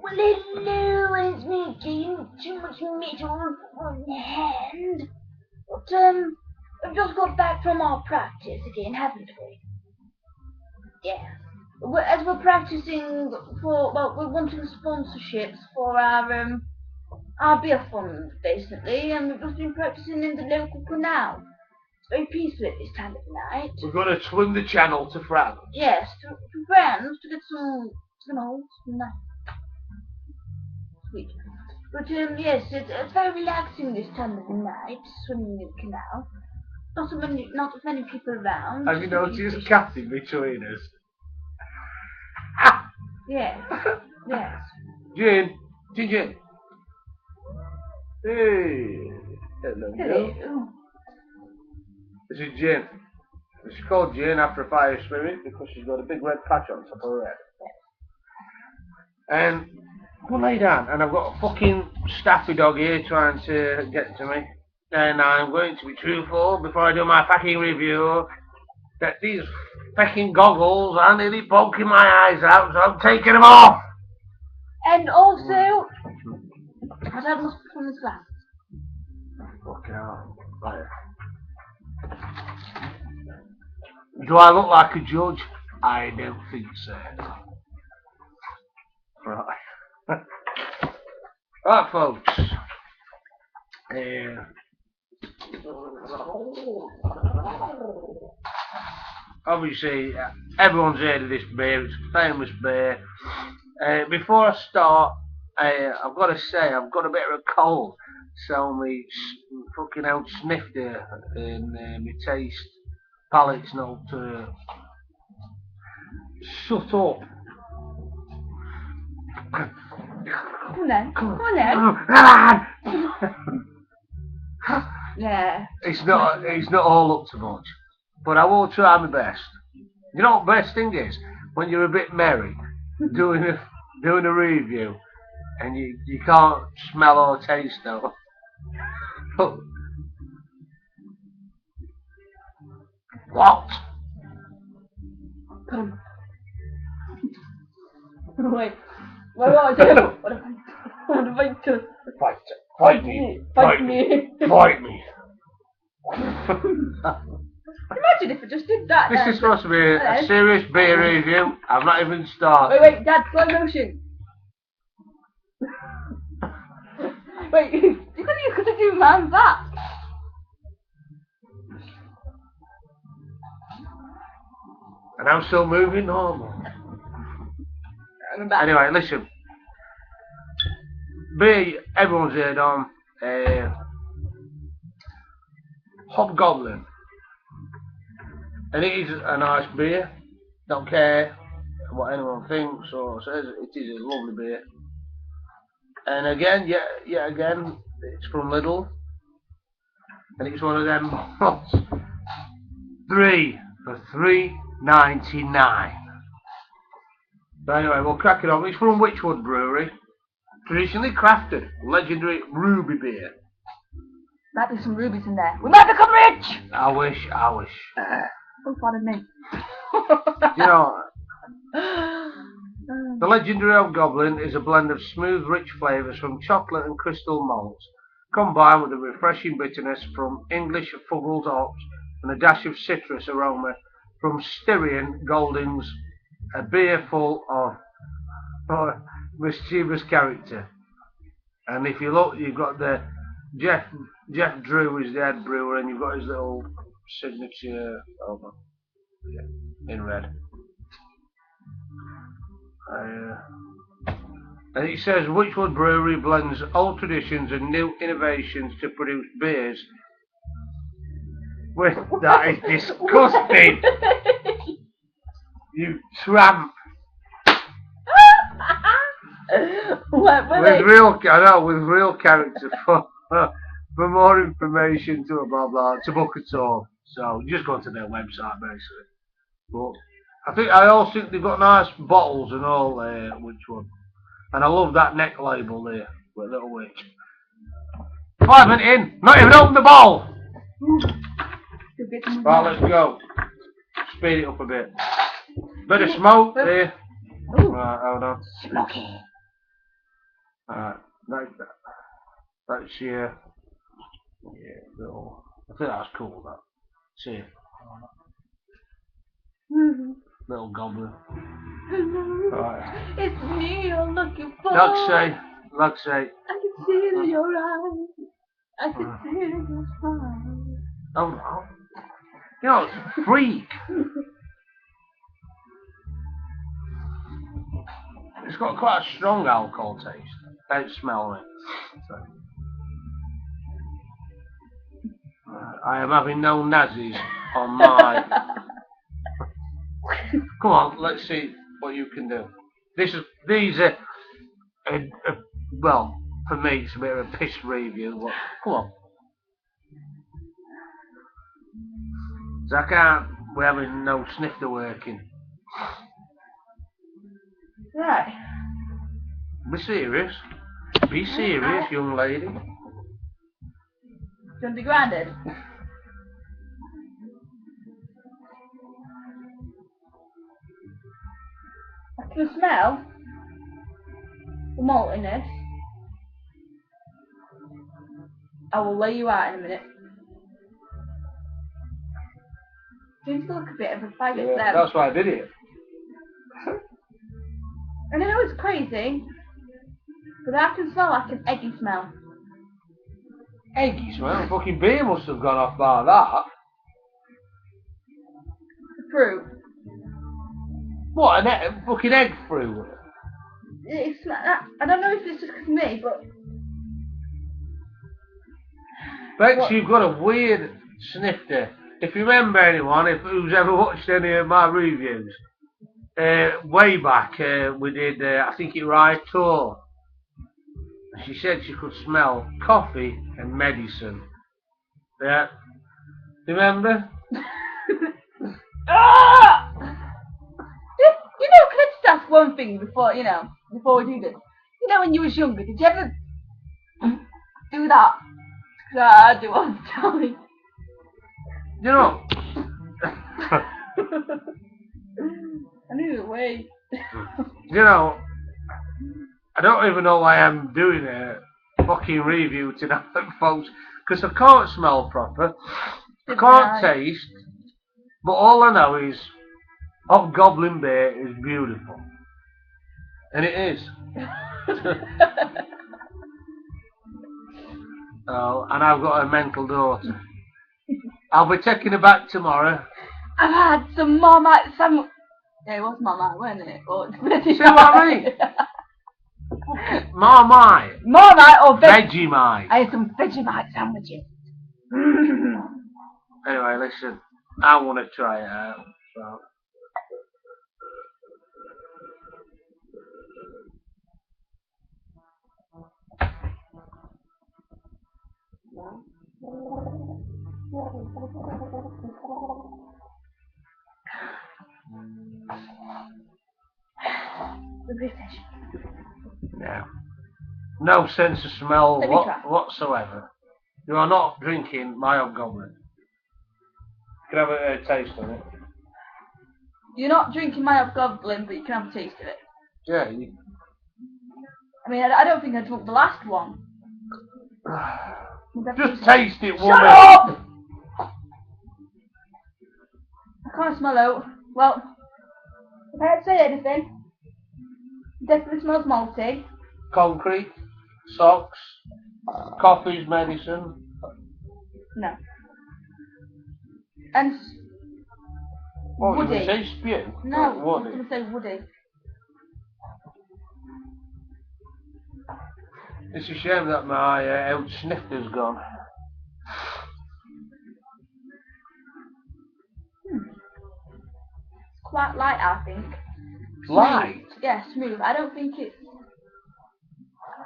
hello, it's me again. Too much metal on the hand. But, we've just got back from our practice again, haven't we? Yeah. As we're practicing for, well, we're wanting sponsorships for our beer fund, basically, and we've just been practicing in the local canal. It's very peaceful at this time of the night. We're going to swim the channel to France. Yes, to France, to get some, some nice sweet. But, yes, it's very relaxing this time of the night, swimming in the canal. Not as many people around. Have you noticed Cathy between us? Yes, yes. Jane, Jane. Hey, hello. Hello. This is Jane. She's called Jane after a fire spirit because she's got a big red patch on top of her head. And go lay down, and I've got a fucking staffy dog here trying to get to me. And I'm going to be truthful before I do my fucking review that these fucking goggles are nearly poking my eyes out, so I'm taking them off. And also, my dad must put on his glasses. Fucking hell. Right. Do I look like a judge? I don't think so. Right. Right, folks. Obviously, everyone's heard of this beer. It's a famous beer. Before I start, I've got to say I've got a bit of a cold, so me fucking out sniffed it, and my taste palate's not. Shut up. Come on then. Come on then. Yeah. It's not all up to much, but I will try my best. You know what the best thing is? When you're a bit merry, doing a review, and you can't smell or taste though. What? Wait. What do I do? What do I do? Fight me. Fight me. Fight me. Imagine if I just did that. This is supposed to be a serious beer review. I've not even started. Wait, Dad, slow motion. Wait, you could do man that. And I'm still moving normal. Anyway, listen. Beer, everyone's heard on. Hobgoblin. And it is a nice beer. Don't care what anyone thinks or says. It is a lovely beer. And again, yet again, it's from Lidl. And it's one of them pots. 3 for $3.99. So anyway, we'll crack it on. It's from Witchwood Brewery. Traditionally crafted, legendary ruby beer. Might be some rubies in there. We might become rich! I wish. Oh, pardon me. You know, the legendary Hobgoblin is a blend of smooth, rich flavours from chocolate and crystal malts, combined with a refreshing bitterness from English Fuggles hops and a dash of citrus aroma from Styrian Goldings, a beer full of mischievous character. And if you look, you've got the Jeff Drew is the head brewer, and you've got his little signature over in red. And it says Witchwood Brewery blends old traditions and new innovations to produce beers. Well, that is disgusting. You tramp. With real character for more information to a blah blah to book a tour. So just go to their website basically. But I also think they've got nice bottles and all there, Witchwood. And I love that neck label there with a little witch. 5 minutes in, not even opened the bottle. Right, let's go. Speed it up a bit. Bit of smoke there. Right, hold on. Smoky. Alright, that's your, yeah, little, I think that's cool, that. See, little goblin. Right. It's me you're looking for. Like I say. I can see it in your eyes. I can see it in your smile. Oh, you know, it's a freak. It's got quite a strong alcohol taste. Don't smell it. So. I am having no nazis on my. Come on, let's see what you can do. These are, well, for me it's a bit of a piss review. But come on. So I can't. We're having no snifter working. Right. Be serious. Be serious, young lady. Do you want to be grounded? I can smell the maltiness. I will lay you out in a minute. Seems to look a bit of a faggot Yeah, though. that's why I did it. And I know it's crazy, but I can smell like an eggy smell. Eggy smell? Fucking beer must have gone off by that. Fruit. What, fucking egg fruit? It's I don't know if it's just 'cause of me, but Bet you've got a weird snifter. If you remember anyone, who's ever watched any of my reviews, way back we did, I think it was tour. She said she could smell coffee and medicine. Yeah. Remember? ah! You know, can I just ask one thing before we do this? You know, when you was younger, did you ever do that? 'Cause I do all the time. You know. I knew the way. You know, I don't even know why I'm doing a fucking review tonight, folks, because I can't smell proper, I can't taste, but all I know is hobgoblin beer is beautiful, and it is. Oh, and I've got a mental daughter. I'll be taking her back tomorrow. I've had some Marmite sandwich. Yeah, it was Marmite, wasn't it? Or see what I mean? Marmite. Marmite or Vegemite. I had some Vegemite sandwiches. Anyway, listen. I want to try it out. So. Yeah. No sense of smell whatsoever. You are not drinking my hobgoblin. You can have a taste of it. You're not drinking my hobgoblin, but you can have a taste of it. Yeah. I mean, I don't think I drunk the last one. Just taste it, woman. Shut up! I can't smell out. Well, if I had to say anything, it definitely smells malty. Concrete, socks, coffee's medicine. No. And what, woody. You say spew? No, I was woody. going to say woody. It's a shame that my old snifter's gone. It's quite light, I think. Light? Smooth. Yeah, smooth. I don't think it's...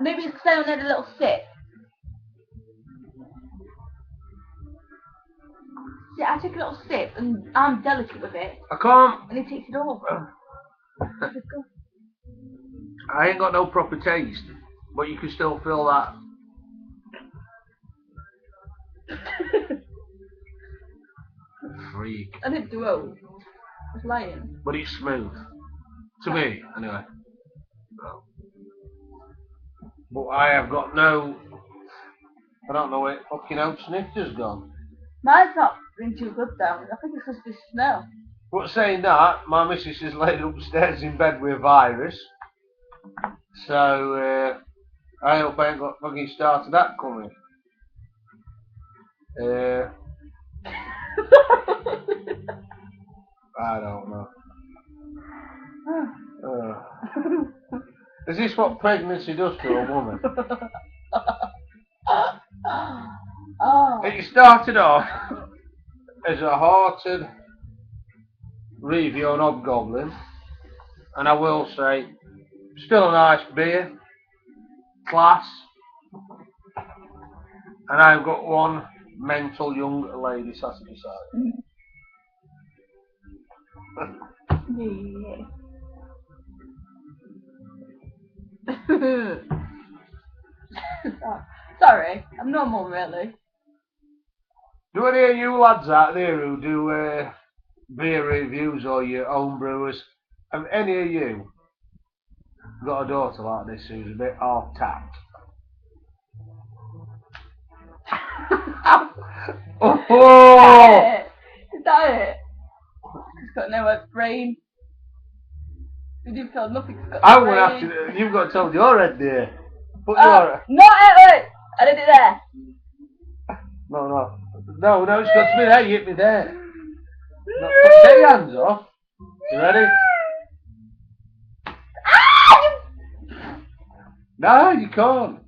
Maybe it's because I only had a little sip. Yeah, I took a little sip and I'm delicate with it. I can't. And it takes it all. I ain't got no proper taste, but you can still feel that. Freak. I didn't do it. It's lying. But it's smooth. To me, anyway. So. But I have got no... I don't know where fucking old snifter's gone. Mine's not been too good though. I think it's because of this snow. But saying that, my missus is laid upstairs in bed with a virus. So, I hope I ain't got fucking started that coming. I don't know. Is this what pregnancy does to a woman? Oh. It started off as a hearted review on Hobgoblin, and I will say, still a nice beer, class, and I've got one mental young lady sat beside me. Sorry, I'm normal really. Do any of you lads out there who do beer reviews or your own brewers, have any of you got a daughter like this who's a bit half tapped? Oh! Is that it? It's got no brain. You do feel nothing's got I no would have brain. to. You've got to tell your head there. Put Oh, your. not it! I did it there. No, it's got to be there. You hit me there. No, take your hands off. You ready? No, you can't.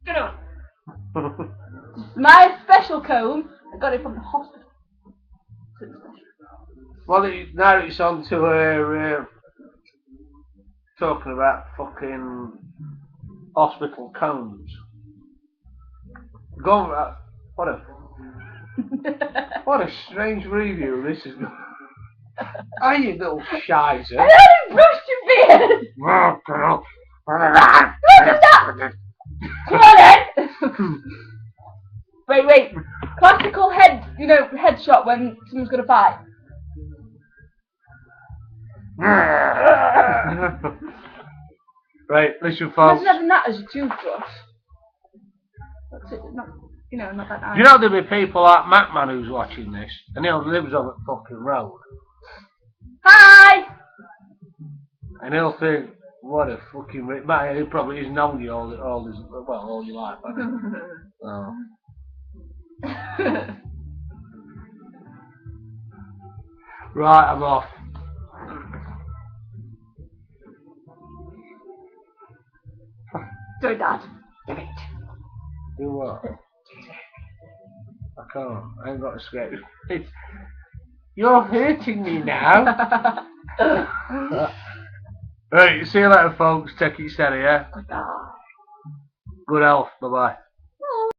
Get up. My special comb, I got it from the hospital. Well, now it's on to talking about fucking hospital combs. Go on, what a strange review this is. Are you little shizer? I haven't brushed your beard! Look at that! Come on then! Wait. Classical headshot when someone's gonna fight. Right, listen folks. Imagine having that as your toothbrush. That's it, not that nice. You know there'll be people like Macman who's watching this, and he lives on that fucking road. Hi! And he'll think, what a fucking man, he probably has known you all your life, hasn't he? Oh. Right, I'm off. Do it, Dad. Do it. Do what? I can't. I ain't got a skate. You're hurting me now. Right, see you later folks. Take it steady, yeah? Bye. Good health. Bye bye.